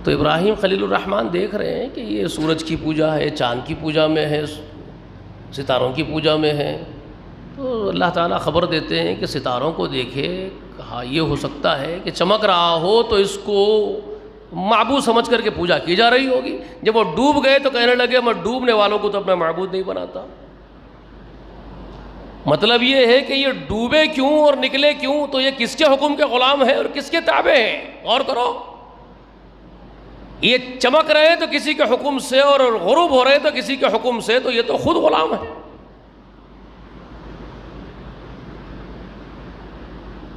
تو ابراہیم خلیل الرحمن دیکھ رہے ہیں کہ یہ سورج کی پوجا ہے، چاند کی پوجا میں ہے، ستاروں کی پوجا میں ہے. تو اللہ تعالیٰ خبر دیتے ہیں کہ ستاروں کو دیکھے، کہا یہ ہو سکتا ہے کہ چمک رہا ہو تو اس کو معبود سمجھ کر کے پوجا کی جا رہی ہوگی. جب وہ ڈوب گئے تو کہنے لگے میں ڈوبنے والوں کو تو اپنا معبود نہیں بناتا. مطلب یہ ہے کہ یہ ڈوبے کیوں اور نکلے کیوں، تو یہ کس کے حکم کے غلام ہیں اور کس کے تابع ہیں. غور کرو، یہ چمک رہے تو کسی کے حکم سے اور غروب ہو رہے تو کسی کے حکم سے، تو یہ تو خود غلام ہے.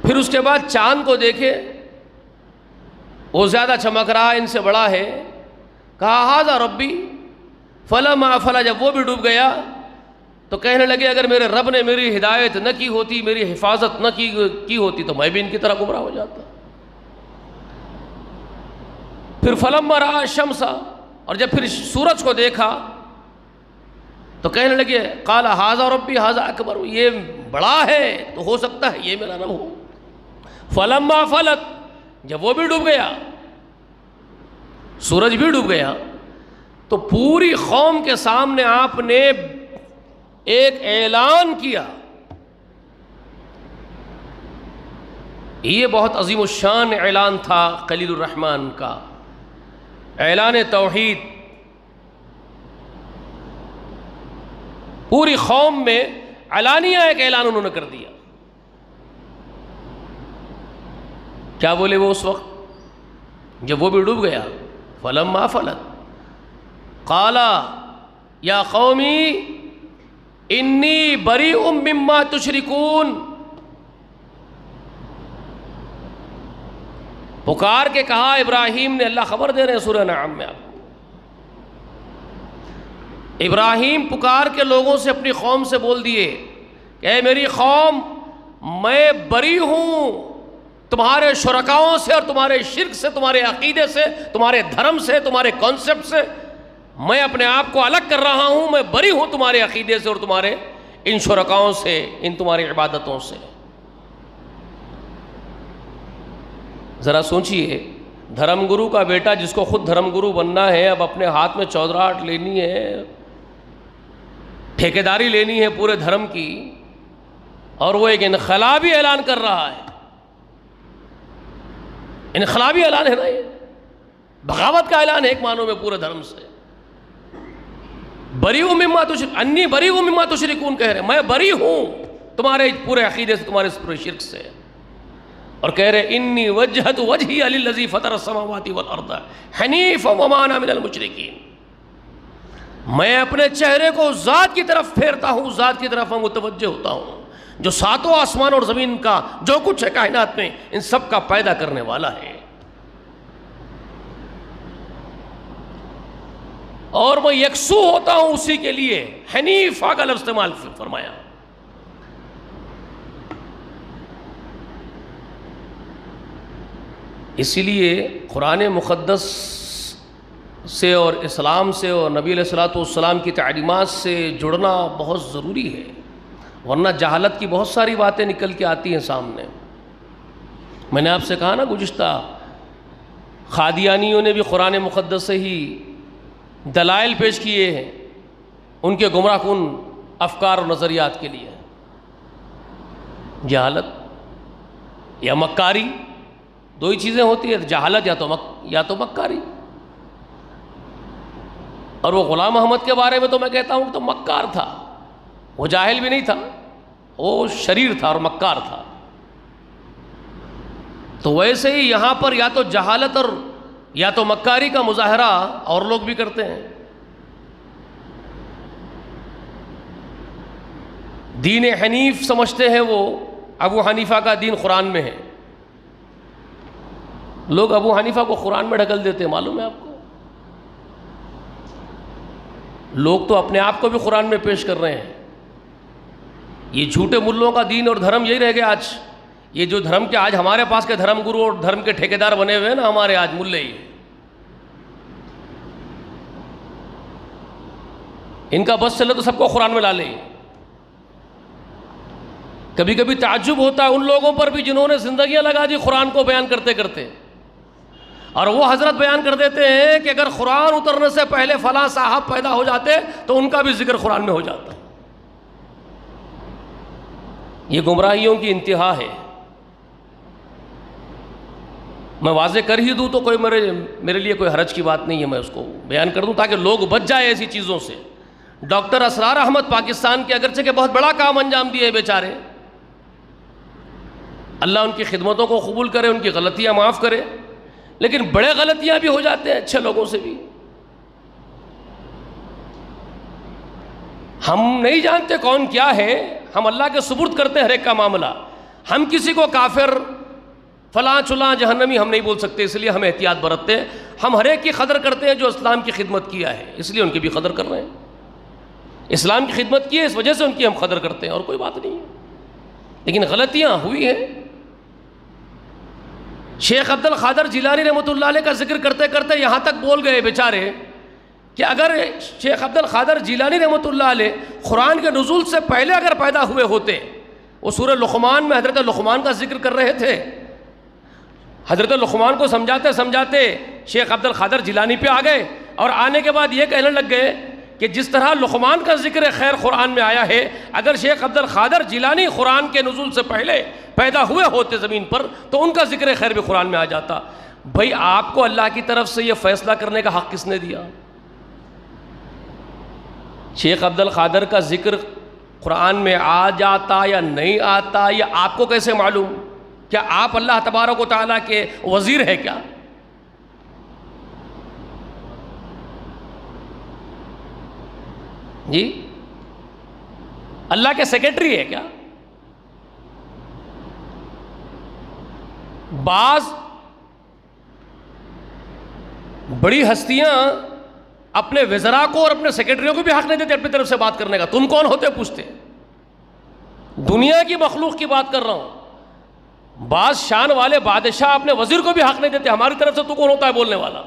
پھر اس کے بعد چاند کو دیکھے، وہ زیادہ چمک رہا، ان سے بڑا ہے. کہا ھذا ربی فلما افل، جب وہ بھی ڈوب گیا تو کہنے لگے اگر میرے رب نے میری ہدایت نہ کی ہوتی، میری حفاظت نہ کی ہوتی تو میں بھی ان کی طرح گمراہ ہو جاتا. پھر فلما رأى الشمس، اور جب پھر سورج کو دیکھا تو کہنے لگے قال ھذا ربی ھذا اکبر، یہ بڑا ہے تو ہو سکتا ہے یہ میرا رب ہو. فلما فلت، جب وہ بھی ڈوب گیا، سورج بھی ڈوب گیا، تو پوری قوم کے سامنے آپ نے ایک اعلان کیا. یہ بہت عظیم الشان اعلان تھا خلیل الرحمن کا، اعلان توحید. پوری قوم میں علانیہ ایک اعلان انہوں نے کر دیا. کیا بولے وہ اس وقت جب وہ بھی ڈوب گیا؟ فلما فلت قال یا قومی انی بریء مما تشرکون. پکار کے کہا ابراہیم نے، اللہ خبر دے رہے ہیں سورہ انعام میں آپ کو. ابراہیم پکار کے لوگوں سے اپنی قوم سے بول دیے کہ اے میری قوم، میں بری ہوں تمہارے شرکاؤں سے اور تمہارے شرک سے، تمہارے عقیدے سے، تمہارے دھرم سے، تمہارے کانسیپٹ سے. میں اپنے آپ کو الگ کر رہا ہوں، میں بری ہوں تمہارے عقیدے سے اور تمہارے ان شرکاؤں سے، ان تمہاری عبادتوں سے. ذرا سوچئے، دھرم گرو کا بیٹا جس کو خود دھرم گرو بننا ہے، اب اپنے ہاتھ میں چودراہٹ لینی ہے، ٹھیکیداری لینی ہے پورے دھرم کی، اور وہ ایک انقلابی اعلان کر رہا ہے. انقلابی اعلان ہے نا، یہ بغاوت کا اعلان ہے ایک معنوں میں پورے دھرم سے. بریء مما تشرکون، انی بریء مما تشرکون کہہ رہے، میں بری ہوں تمہارے پورے عقیدے سے، تمہارے پورے شرک سے. اور کہہ رہے انی وجہت وجہی للذی فطر السماوات والارض حنیفا وما انا من المشرکین. میں اپنے چہرے کو ذات کی طرف پھیرتا ہوں، ذات کی طرف متوجہ ہوتا ہوں جو ساتوں آسمان اور زمین کا جو کچھ ہے کائنات میں، ان سب کا پیدا کرنے والا ہے. اور میں یکسو ہوتا ہوں اسی کے لیے. حنیفہ کا لفظ استعمال فرمایا. اسی لیے قرآن مقدس سے اور اسلام سے اور نبی علیہ الصلوۃ والسلام کی تعلیمات سے جڑنا بہت ضروری ہے، ورنہ جہالت کی بہت ساری باتیں نکل کے آتی ہیں سامنے. میں نے آپ سے کہا نا گزشتہ، قادیانیوں نے بھی قرآن مقدس سے ہی دلائل پیش کیے ہیں ان کے گمراہ کن افکار اور نظریات کے لیے. جہالت یا مکاری، دو ہی چیزیں ہوتی ہیں، جہالت یا تو مکاری. اور وہ غلام محمد کے بارے میں تو میں کہتا ہوں کہ تو مکار تھا، وہ جاہل بھی نہیں تھا، وہ شریر تھا اور مکار تھا. تو ویسے ہی یہاں پر یا تو جہالت اور یا تو مکاری کا مظاہرہ اور لوگ بھی کرتے ہیں. دین حنیف سمجھتے ہیں وہ، ابو حنیفہ کا دین قرآن میں ہے. لوگ ابو حنیفہ کو قرآن میں ڈھکل دیتے ہیں، معلوم ہے آپ کو. لوگ تو اپنے آپ کو بھی قرآن میں پیش کر رہے ہیں. یہ جھوٹے ملوں کا دین اور دھرم یہی رہ گیا آج. یہ جو دھرم کے آج ہمارے پاس کے دھرم گرو اور دھرم کے ٹھیکیدار بنے ہوئے ہیں نا، ہمارے آج ملے ہی، ان کا بس چلے تو سب کو قرآن میں لا لیں. کبھی کبھی تعجب ہوتا ہے ان لوگوں پر بھی جنہوں نے زندگیاں لگا دی قرآن کو بیان کرتے کرتے، اور وہ حضرت بیان کر دیتے ہیں کہ اگر قرآن اترنے سے پہلے فلاں صاحب پیدا ہو جاتے تو ان کا بھی ذکر قرآن میں ہو جاتا. یہ گمراہیوں کی انتہا ہے. میں واضح کر ہی دوں تو کوئی میرے لیے کوئی حرج کی بات نہیں ہے، میں اس کو بیان کر دوں تاکہ لوگ بچ جائے ایسی چیزوں سے. ڈاکٹر اسرار احمد پاکستان کے اگرچہ کہ بہت بڑا کام انجام دیے بیچارے، اللہ ان کی خدمتوں کو قبول کرے، ان کی غلطیاں معاف کرے، لیکن بڑے غلطیاں بھی ہو جاتے ہیں اچھے لوگوں سے بھی. ہم نہیں جانتے کون کیا ہے، ہم اللہ کے سپرد کرتے ہیں ہر ایک کا معاملہ. ہم کسی کو کافر، فلاں چلاں، جہنمی ہم نہیں بول سکتے، اس لیے ہم احتیاط برتتے ہیں. ہم ہر ایک کی قدر کرتے ہیں جو اسلام کی خدمت کیا ہے، اس لیے ان کی بھی قدر کر رہے ہیں. اسلام کی خدمت کی ہے اس وجہ سے ان کی ہم قدر کرتے ہیں، اور کوئی بات نہیں ہے. لیکن غلطیاں ہوئی ہیں. شیخ عبد القادر جیلانی رحمۃ اللہ علیہ کا ذکر کرتے کرتے یہاں تک بول گئے بیچارے کہ اگر شیخ عبد القادر جیلانی رحمۃ اللہ علیہ قرآن کے نزول سے پہلے اگر پیدا ہوئے ہوتے، وہ سورہ لقمان میں حضرت لقمان کا ذکر کر رہے تھے، حضرت لقمان کو سمجھاتے سمجھاتے شیخ عبد القادر جیلانی پہ آ گئے، اور آنے کے بعد یہ کہنے لگ گئے کہ جس طرح لقمان کا ذکر خیر قرآن میں آیا ہے، اگر شیخ عبد القادر جیلانی قرآن کے نزول سے پہلے پیدا ہوئے ہوتے زمین پر تو ان کا ذکر خیر بھی قرآن میں آ جاتا. بھئی آپ کو اللہ کی طرف سے یہ فیصلہ کرنے کا حق کس نے دیا؟ شیخ عبد القادر کا ذکر قرآن میں آ جاتا یا نہیں آتا، یہ آپ کو کیسے معلوم؟ کیا آپ اللہ تبارک و تعالیٰ کے وزیر ہے کیا؟ جی اللہ کے سیکرٹری ہے کیا؟ بعض بڑی ہستیاں اپنے وزراء کو اور اپنے سیکرٹریوں کو بھی حق نہیں دیتے اپنی طرف سے بات کرنے کا. تم کون ہوتے پوچھتے؟ دنیا کی مخلوق کی بات کر رہا ہوں. بعض شان والے بادشاہ اپنے وزیر کو بھی حق نہیں دیتے ہماری طرف سے تو کون ہوتا ہے بولنے والا.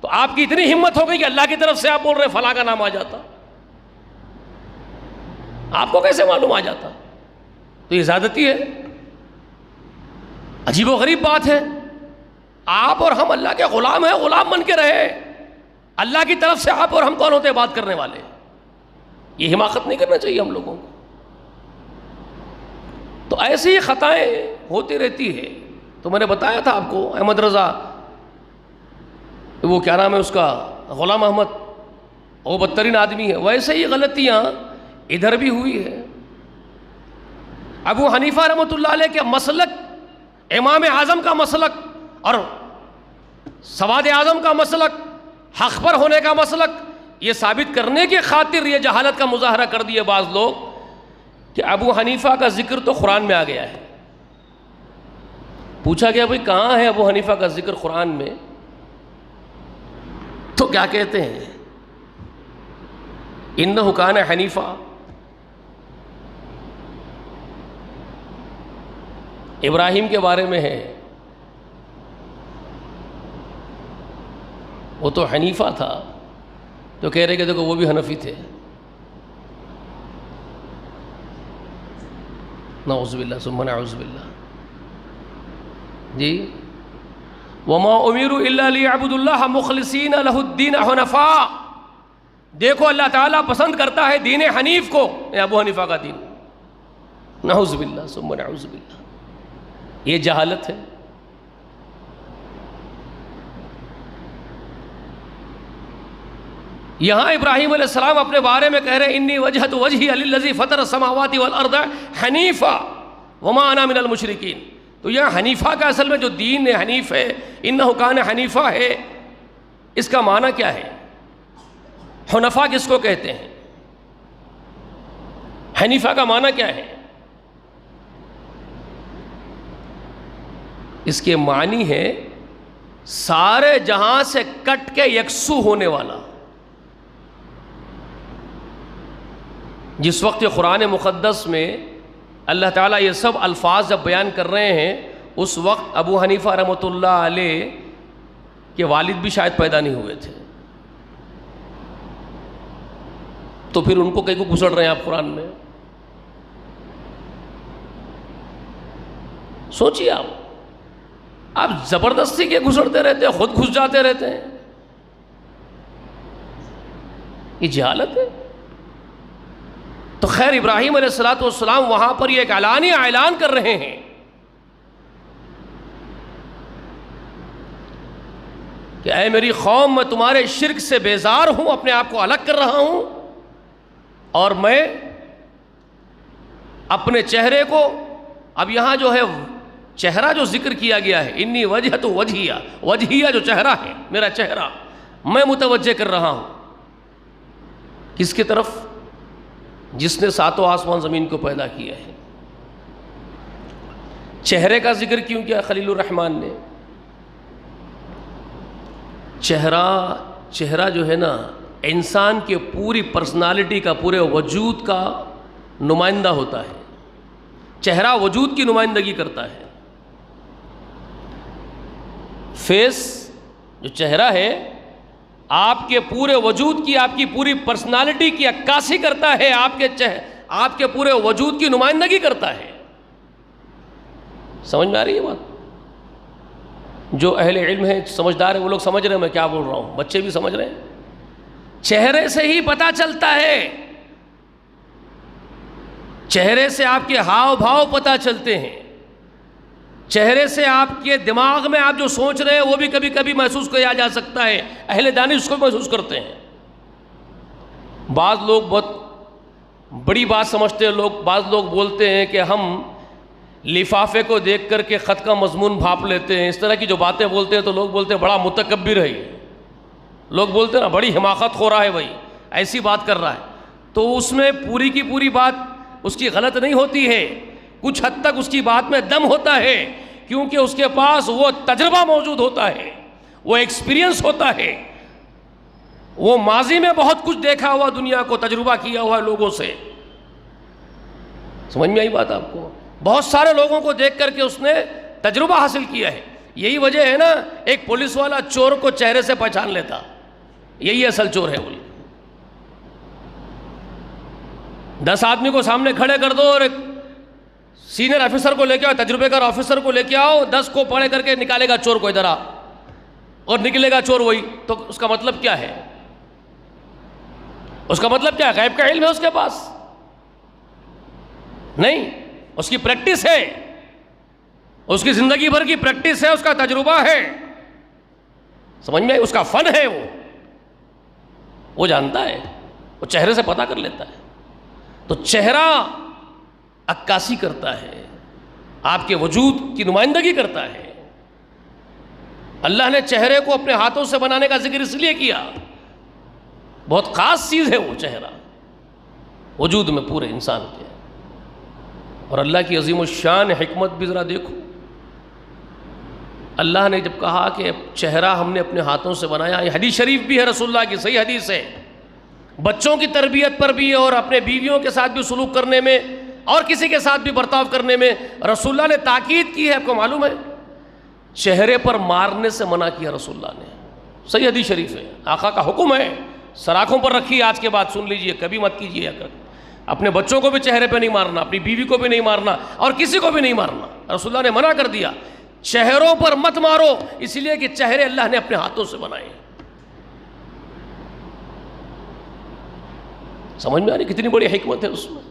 تو آپ کی اتنی ہمت ہو گئی کہ اللہ کی طرف سے آپ بول رہے ہیں فلاں کا نام آ جاتا، آپ کو کیسے معلوم آ جاتا؟ تو یہ زیادتی ہے، عجیب و غریب بات ہے. آپ اور ہم اللہ کے غلام ہیں، غلام بن کے رہے. اللہ کی طرف سے آپ اور ہم کون ہوتے ہیں بات کرنے والے؟ یہ حماقت نہیں کرنا چاہیے ہم لوگوں کو. تو ایسی ہی خطائیں ہوتی رہتی ہے. تو میں نے بتایا تھا آپ کو احمد رضا، وہ کیا نام ہے اس کا، غلام احمد، وہ بدترین آدمی ہے. ویسے ہی غلطیاں ادھر بھی ہوئی ہے. ابو حنیفہ رحمۃ اللہ علیہ کے مسلک، امام اعظم کا مسلک اور سواد اعظم کا مسلک، حق پر ہونے کا مسلک، یہ ثابت کرنے کی خاطر یہ جہالت کا مظاہرہ کر دیے بعض لوگ کہ ابو حنیفہ کا ذکر تو قرآن میں آ گیا ہے. پوچھا گیا بھئی کہاں ہے ابو حنیفہ کا ذکر قرآن میں؟ تو کیا کہتے ہیں؟ انہ کان حنیفہ. ابراہیم کے بارے میں ہے، وہ تو حنیفہ تھا، تو کہہ رہے کہ دیکھو وہ بھی حنفی تھے. نعوذ باللہ ثم نعوذ باللہ. جی وما امروا الا ليعبدوا الله مخلصین لہ الدین حنفاء. دیکھو اللہ تعالیٰ پسند کرتا ہے دین حنیف کو، ابو حنیفہ کا دین. نعوذ باللہ ثم نعوذ باللہ. یہ جہالت ہے. یہاں ابراہیم علیہ السلام اپنے بارے میں کہہ رہے ہیں انی وجہت وجہی للذی فطر السماوات والارض حنیفا وما انا من المشرکین. تو یہاں حنیفہ کا اصل میں جو دین ہے حنیف ہے، انہ کان حنیفہ ہے، اس کا معنی کیا ہے؟ حنفا کس کو کہتے ہیں؟ حنیفہ کا معنی کیا ہے؟ اس کے معنی ہے سارے جہاں سے کٹ کے یکسو ہونے والا. جس وقت قرآن مقدس میں اللہ تعالیٰ یہ سب الفاظ جب بیان کر رہے ہیں، اس وقت ابو حنیفہ رحمۃ اللہ علیہ کے والد بھی شاید پیدا نہیں ہوئے تھے. تو پھر ان کو کہیں کو گھسڑ رہے ہیں آپ قرآن میں؟ سوچیے آپ. آپ زبردستی کے گھسڑتے رہتے ہیں، خود گھس جاتے رہتے ہیں، یہ جہالت ہے۔ تو خیر ابراہیم علیہ الصلوۃ والسلام وہاں پر یہ ایک اعلانیہ اعلان کر رہے ہیں کہ اے میری قوم، میں تمہارے شرک سے بیزار ہوں، اپنے آپ کو الگ کر رہا ہوں، اور میں اپنے چہرے کو، اب یہاں جو ہے چہرہ جو ذکر کیا گیا ہے، انی وجہت وجہیہ، وجہیہ جو چہرہ ہے، میرا چہرہ میں متوجہ کر رہا ہوں کس کی طرف؟ جس نے ساتوں آسمان زمین کو پیدا کیا ہے۔ چہرے کا ذکر کیوں کیا خلیل الرحمن نے؟ چہرہ جو ہے نا انسان کے پوری پرسنالٹی کا، پورے وجود کا نمائندہ ہوتا ہے۔ چہرہ وجود کی نمائندگی کرتا ہے۔ فیس جو چہرہ ہے آپ کے پورے وجود کی، آپ کی پوری پرسنالٹی کی عکاسی کرتا ہے، آپ کے پورے وجود کی نمائندگی کرتا ہے۔ سمجھ میں آ رہی ہے بات؟ جو اہل علم ہے، سمجھدار ہے، وہ لوگ سمجھ رہے ہیں میں کیا بول رہا ہوں، بچے بھی سمجھ رہے ہیں۔ چہرے سے ہی پتہ چلتا ہے، چہرے سے آپ کے ہاؤ بھاؤ پتہ چلتے ہیں، چہرے سے آپ کے دماغ میں آپ جو سوچ رہے ہیں وہ بھی کبھی کبھی محسوس کیا جا سکتا ہے، اہل دانش اس کو محسوس کرتے ہیں۔ بعض لوگ بہت بڑی بات سمجھتے ہیں، بعض لوگ بولتے ہیں کہ ہم لفافے کو دیکھ کر کے خط کا مضمون بھاپ لیتے ہیں، اس طرح کی جو باتیں بولتے ہیں تو لوگ بولتے ہیں بڑا متکبر ہے یہ، لوگ بولتے ہیں نا بڑی حماقت خو رہا ہے، وہی ایسی بات کر رہا ہے۔ تو اس میں پوری کی پوری بات اس کی غلط نہیں ہوتی ہے، کچھ حد تک اس کی بات میں دم ہوتا ہے، کیونکہ اس کے پاس وہ تجربہ موجود ہوتا ہے، وہ ایکسپیرینس ہوتا ہے، وہ ماضی میں بہت کچھ دیکھا ہوا، دنیا کو تجربہ کیا ہوا لوگوں سے۔ سمجھ میں آئی بات آپ کو؟ بہت سارے لوگوں کو دیکھ کر کے اس نے تجربہ حاصل کیا ہے۔ یہی وجہ ہے نا ایک پولیس والا چور کو چہرے سے پہچان لیتا، یہی اصل چور ہے۔ وہ 10 آدمی کو سامنے کھڑے کر دو اور ایک سینئر آفیسر کو لے کے آؤ، تجربے کار آفیسر کو لے کے آؤ، 10 کو پڑے کر کے نکالے گا چور کو ادھر آ، اور نکلے گا چور وہی، تو اس کا مطلب کیا ہے؟ اس کا مطلب کیا ہے؟ غیب کا علم ہے اس کے پاس؟ نہیں، اس کی پریکٹس ہے، اس کی زندگی بھر کی پریکٹس ہے، اس کا تجربہ ہے، سمجھ میں؟ اس کا فن ہے، وہ جانتا ہے، وہ چہرے سے پتہ کر لیتا ہے۔ تو چہرہ عکاسی کرتا ہے، آپ کے وجود کی نمائندگی کرتا ہے۔ اللہ نے چہرے کو اپنے ہاتھوں سے بنانے کا ذکر اس لیے کیا، بہت خاص چیز ہے وہ چہرہ وجود میں پورے انسان کے۔ اور اللہ کی عظیم الشان حکمت بھی ذرا دیکھو، اللہ نے جب کہا کہ چہرہ ہم نے اپنے ہاتھوں سے بنایا، یہ حدیث شریف بھی ہے، رسول اللہ کی صحیح حدیث ہے، بچوں کی تربیت پر بھی اور اپنے بیویوں کے ساتھ بھی سلوک کرنے میں اور کسی کے ساتھ بھی برتاؤ کرنے میں رسول اللہ نے تاکید کی ہے۔ آپ کو معلوم ہے چہرے پر مارنے سے منع کیا رسول اللہ نے، صحیح حدیث شریف ہے، آقا کا حکم ہے، سراخوں پر رکھی، آج کے بعد سن لیجئے، کبھی مت کیجئے، اپنے بچوں کو بھی چہرے پہ نہیں مارنا، اپنی بیوی کو بھی نہیں مارنا، اور کسی کو بھی نہیں مارنا، رسول اللہ نے منع کر دیا، چہروں پر مت مارو، اس لیے کہ چہرے اللہ نے اپنے ہاتھوں سے بنائے ہیں۔ سمجھ میں آ رہی کتنی بڑی حکمت ہے اس میں؟